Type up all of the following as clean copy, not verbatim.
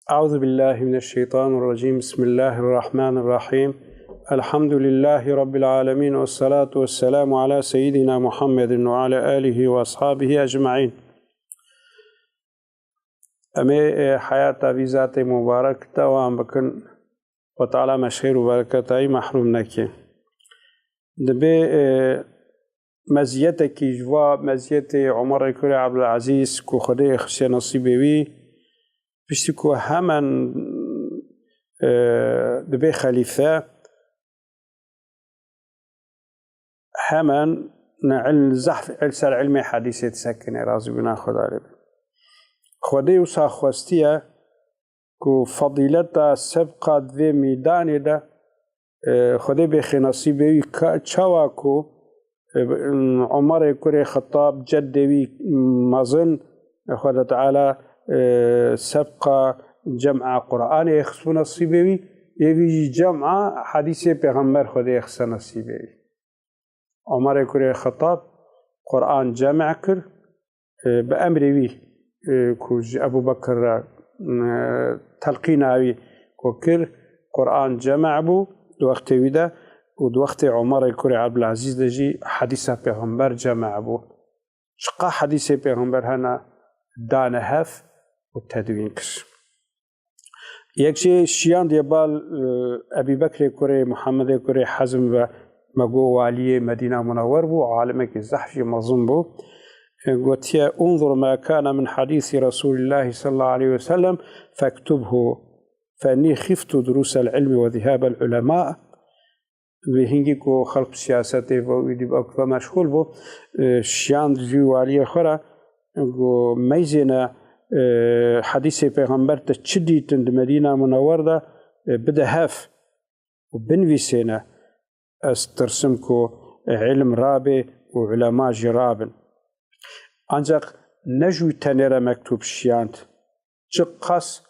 أعوذ بالله من الشيطان الرجيم. بسم الله الرحمن الرحيم. الحمد لله رب العالمين، والصلاة والسلام على سيدنا محمد وعلى آله وأصحابه أجمعين. أمي حياة بذات مبارك توام بكن وتعالى مشهور وبركاته محروم نكي دبي مزيتك جوا مزيت عمر كوري عبد العزيز كو خدي خشي نصيبي وي بشتكو همان دبي خليفة همان علم زحف علسر علمي حديثة تسكن رازي بنا خدي وصا خوستيا كو فضيلتا سبقا ذي ميدان دا خدي بخي نصيبي كاچاواكو عمر كوري خطاب جدوي مظن خدا تعالى سبقا جمع قرآن يخص نصيبي يبي جمع حديث پیغمبر خدا يخص نصيبي. عمر كوري خطاب قرآن جمع كر بأمره كو أبو بكر تلقيناوي كو كر قرآن جمع بو وقت ودا وقت عمر كوري عبد العزيز دجي حديث پیغمبر جمع بو شقا حديث پیغمبر هنا دان هف والتدوين كش يكشي شيان ديبال أبي بكر كوري محمد كوري حزم و مقو والي مدينة منور بو عالمك الزحفي مظن بو قلت انظر ما كان من حديث رسول الله صلى الله عليه وسلم فاكتبه فاني خفت دروس العلم وذهاب العلماء بهنجيكو خلق سياسته ويدي بأكبر مشغول بو شيان جو والي خورا قو ميزنا حديث پیغمبر تشدي تند مدينة منور ده بدا هاف وبنفيسينا استرسمكو علم رابي وعلماء جرابن ancak نجوي تنيرا مكتوب شيانت جقص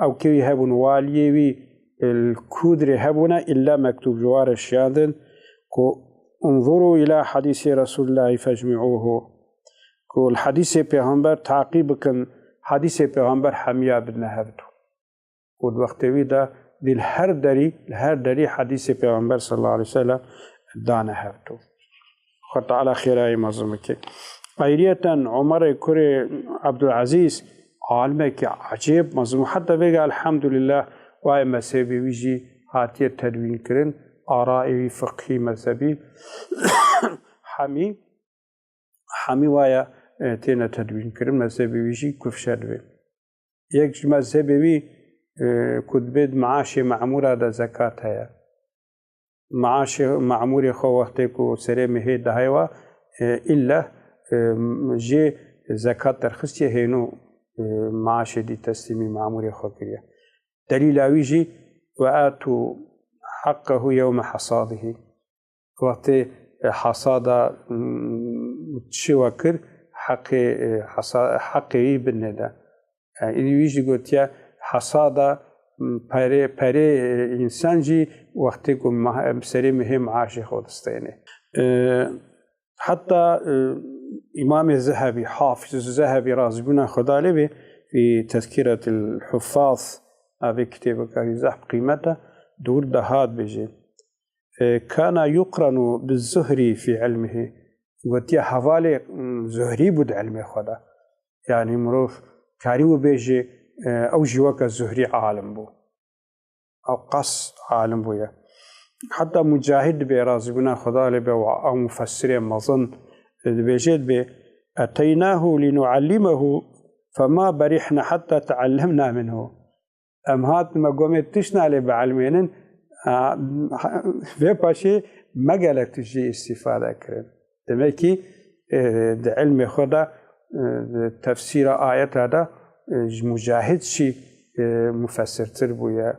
أو كي هبون واليوي الكودر هبونا إلا مكتوب جوار الشياندن كو انظروا إلى حديث رسول الله فاجمعوه كو الحديث پیغمبر تعقيب كن حديث پیغمبر حمية بدنا هبتو ود وقتوي دا دي الهر داري حديث پیغمبر صلى الله عليه وسلم دانا هبتو خط على خيراي مظلمك غيرية عمر كوري عبد العزيز عالمك عجيب مظلوم حتى بيقى الحمد لله واي مسابي ويجي هاتي التدوين كرن آرائي فقهي مذهبي حمي وايا تينا تدوين كرن مذهبي ويجي كفشاد بي يك مذهبي وي كتبت معاشي معمورة دا زكاة هيا معاش معموري خو وقتكو سري مهي دهيوا إلا جي زكاة ترخصتي هينو معاش دي تسليمي معموري خو كريا دليل اويجي وآتوا حقه يوم حصاده وقت حصاد تشوكر حقي بالندا يعني ويجي قلت حصاد پره انسان جي وقتی کو سری مهم عاشق خودستینه حتى امام الذهبي حافظ الذهبي رازقنا خدالبي في تذكرة الحفاظ هذا كتابه كان زحف قيمته دور دهات بيجي كان يقرن بالزهري في علمه وتي حوالي زهري بود علم خدا يعني مروف كاريو بيجي او جواك الزهري عالم بو او قص عالم بويا حتى مجاهد برازقنا خدا لبي او مفسر مظن بيجد بي اتيناه لنعلمه فما برحنا حتى تعلمنا منه ام هات ما قومت تشنا لي بعلمين في باشي ما قالك تجي استفاده كرن دمكي ده علم خدا تفسير آيات هذا مجاهد شي مفسر تربويا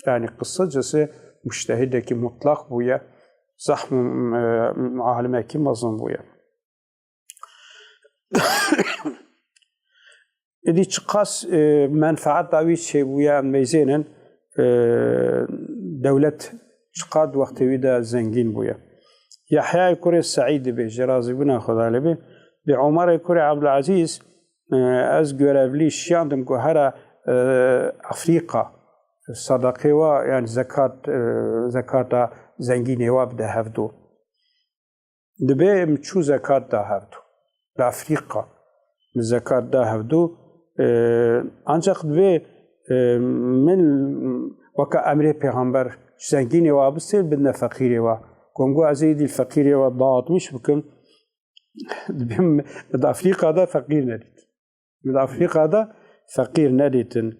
يعني قصة جسي مجتهدة كي مطلق بويا صح عالمة كي مظن بويا إذا تقاس منفعة داوي شي بويا ميزينا دولة تقاد وقت ويدا زنجين بويا يحيى كوري السعيد بجرازي بنا خدا لبي بعمر كوري عبد العزيز از گرفلی شیاندم که هر أفريقيا صدقه و يعني زكاة زنجينه و بده هفدو دبي متشو زكاة دا هفدو لأفريقيا زكاة دا هفدو ancak دبي من وكا أمري پیغمبر زنجينه و بسير بدنا فقيره و كونغو عزيدي الفقيره و ضاعت مش بكم دبي دا أفريقيا دا فقير نديت دا أفريقيا دا فقير نديتن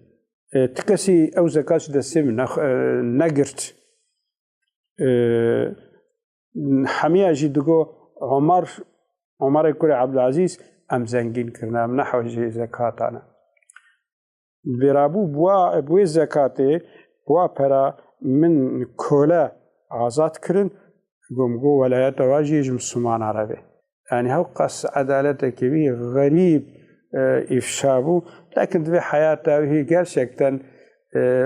تكسي أو زكاة دسم نجرت حمية جدو عمر كوري عبد العزيز أم زنجين كرنا من نحو زكاة أنا برابو بوا زكاة بوا برا من كولا عزات كرن قومقو ولايات واجيج مسلمان عربي يعني هو قص عدالة كبير غريب إفشابو لكن في حياته وهي gerçekten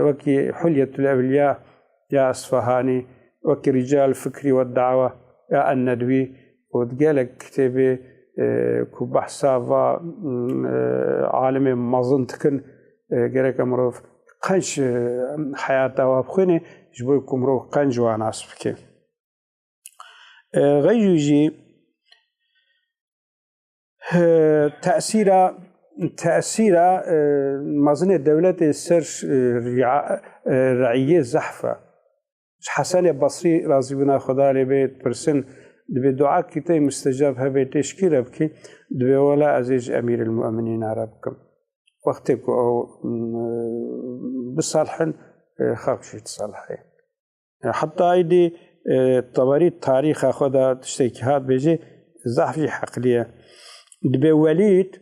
وكي حلية الأولياء يا أصفهاني وكي رجال الفكر والدعوة يا الندوي وتقالك كتابي كبحثا عالم مظنتكن قالك أمروف قنش حياته وابخيني جبوكم روح قنج وانا أصفكي غيجي تأثير مظنة الدولة السر رعية زحفة حسن البصري رضي الله خدا لبيت برسن دبي دعاء كتير مستجاب هبه تشكير بكي دبي ولا عزيز أمير المؤمنين عربكم وقتك أو بصالحن خاكشي تصالحي حتى أيدي طبري التاريخ أخذ تشتكيات بيجي زحفي حقلية دبي وليد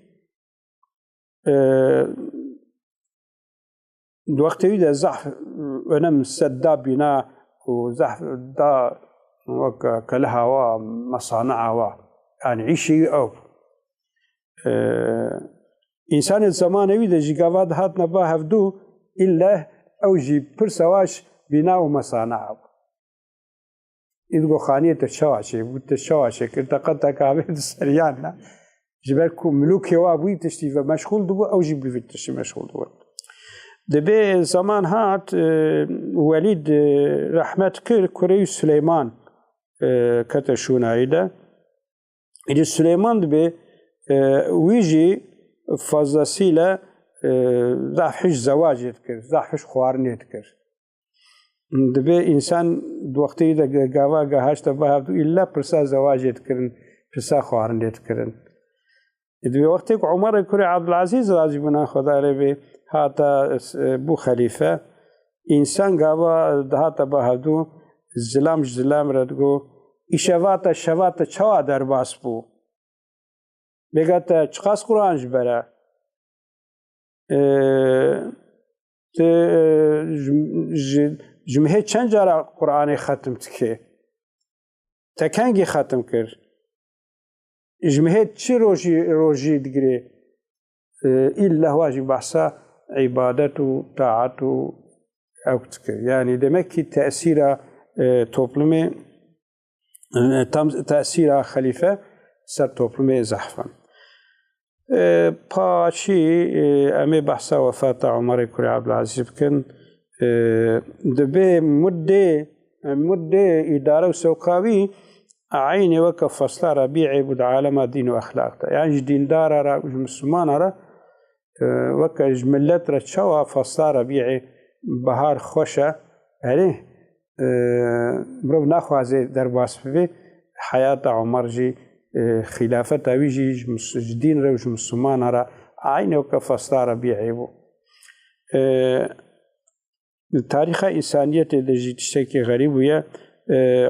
الوقت يدا زحف أنا مسدا بناء وزحف دا كالهوا مصانع يعني عيشي أو إنسان الزمان يدا جيجافات هات نباه هفدو إلا أوجي برسواش بناء ومصانع إذا خانية الشواشي والشواشي كنت قد تكابيد السريان جبالكم ملوك يوابوي تشتيفا مشغول دو أو جيب في التشي مشغول دو دبي زمان هات وليد رحمة كوري سليمان كتشونا إيدا إذا سليمان دبي ويجي فازاسيلا ضعفش زواج يذكر ضعفش خوارن يذكر دبي إنسان دوقتي إذا قاوا قاهاش تباها إلا برسا زواج يذكرن برسا خوارن يذكرن إذا وقتك عمر كوري عبد العزيز رضي الله خدا ربي هاتا بو خليفة إنسان قابا هاتا بهدو زلام ردگو إشواتا چوا درباس بو بگاتا چقاس قرآن جبرا جمهه چند جارا قرآن ختم تكي تكنگي ختم كر جمهت چی روجی دگری إلا واجب بحثا عبادة و طاعة و أوتك يعني دمكي تأثير توبلمي تأثير خليفة سر توبلمي زحفا باشي أمي بحثا وفاة عمر كوري عبد العزيز بكن دبي مدة إدارة وسوقاوي عيني وكف فصل ربيعي بود عالم دين وأخلاق يعني دين دار را مسلمان را وكج ملت را شوا فصل ربيعي بهار خوشة عليه مرو نخوازي درباس في حياة عمر جي خلافة ويجي دين را مسلمان را عيني وكف فصل ربيعي بو تاريخ إنسانية دجي تشتكي غريب ويا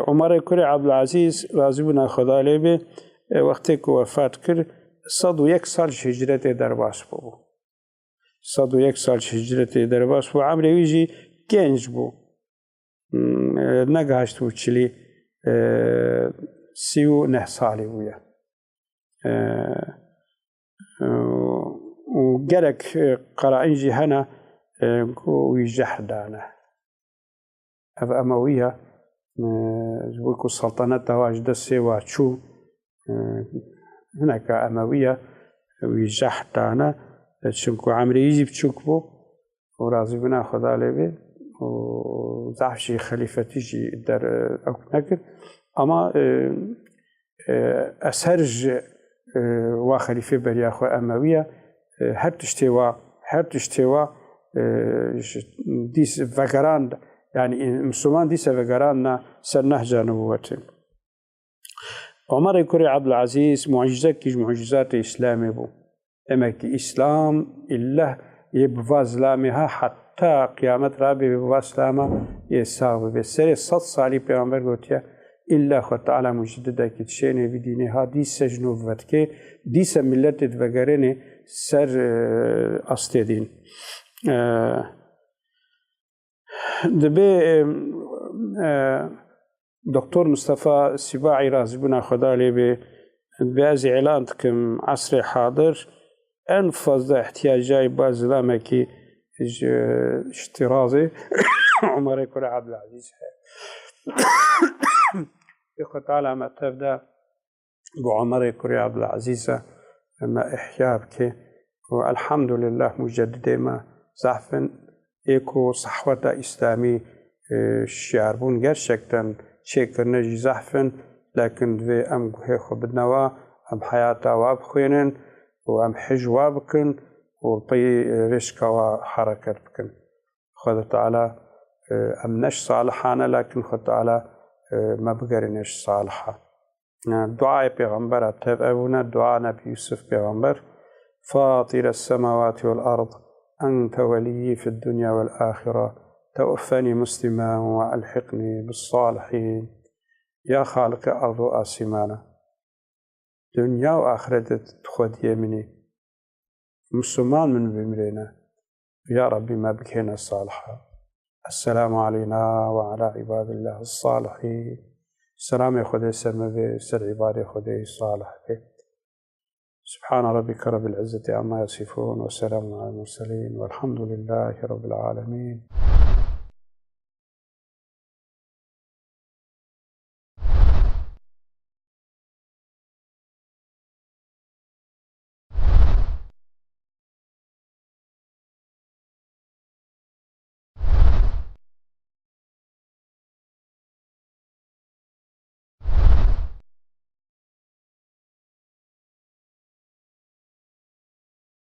عمر كوري عبد العزيز رضي الله خدا لبه وقتی وفات کرد 101 سال هجرت درباس بو 101 سال هجرت درباس بو عمر ویجی گنج بو نگهشت بو چلی 39 سالی بویا و گرک قرائنجی هنا ويجح دانا أبا أموية زبوكو السلطنة واجد السوا تشو هناك أموية ويجح دانا شنكو عمري يجي بتشوكبو ورازي بنا خدا لبي وزعف شي خليفتي جي در أو نكر أما أسرج وخليفة بريا خو أموية هر تشتوا ديس فقران يعني مسلمان ديس فقران سر نهجا نبوته عمر كوري عبد العزيز معجزات إسلامي بو أمك إسلام إلا يبوا زلامها حتى قيامت رابي يبوا زلامه يساوي بسر 100 سالي پیغمبر گوتیا إلا خد تعالى مجددا كتشيني بدينها ديس جنوب فتكي ديس ملت فقريني سر أستدين دبي دكتور مصطفى سباعي رازبنا خدا لي بهذه اعلان كم عصر حاضر انفذ احتياجات بازلامكي اشتراطي عمر كل عبد العزيز يقول تعالى ما تبدا بعمر كل عبد العزيز ما احيابك والحمد لله مجدد ما زعفن ايكو صحوة اسلامي شعربون gerçekten شكرنا زحفن لكن في أم هيخو بدنوا أم حياتا وابخينن وأم حج وابكن وطي رشكا وحركة بكن خد تعالى أم نش صالحانا لكن خد تعالى ما بقرنش صالحة دعاء پیغمبر تبعونا دعاء نبي يوسف پیغمبر فاطر السماوات والأرض أنت ولي في الدنيا والآخرة توفني مسلما وألحقني بالصالحين يا خالق أرض آسمانا دنيا وآخرة تخد يمني مسلمان من بمرينا يا ربي ما بكينا الصالحة السلام علينا وعلى عباد الله الصالحين السلام يا خدي سلم سر عبادي خدي الصالح سبحان ربك رب العزة عما يصفون وسلام على المرسلين والحمد لله رب العالمين.